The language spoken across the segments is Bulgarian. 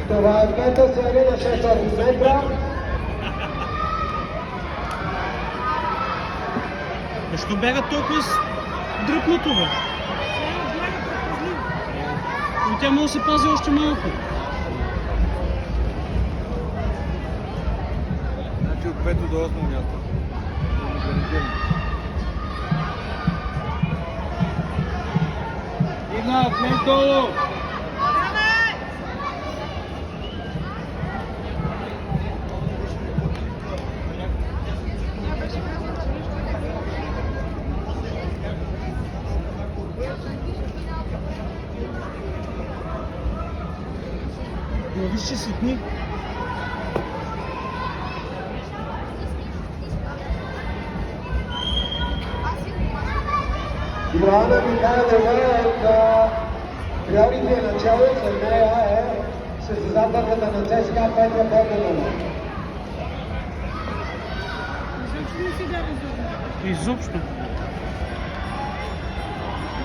Това е пета серия на 600 метра. Защо бягат толкова дръпнато, бе? И тя може да се пази още малко. Значи от 5 до 8 място. Игнат, не долу! Но виж, че ситни. Йоанна Михайлова от приорите начало, след нея е състезателката на ЦСКА Петя Богданова. Изобщо.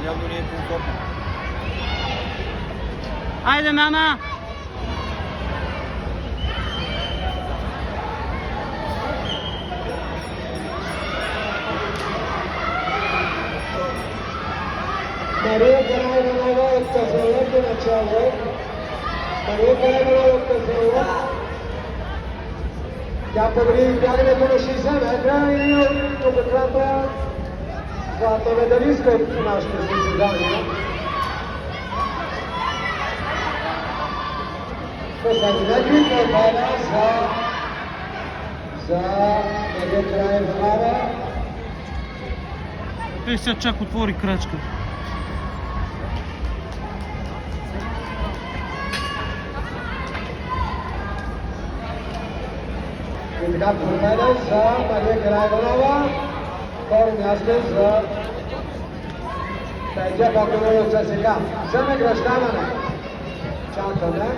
Явно не е комфортно. Айде, мама! Мария Карайванова от Казалото начало. Мария Карайванова от Казало. Тя победи бягането на 60 метра и обикновена златна медалистка от нашите състезания. Последни метри победа за Мария Карайванова. Той сега чак отвори крачка. И така победа за Мария Карайванова. Второ място за Петя Богданова от ЦСКА. За награждаване. Чакаме.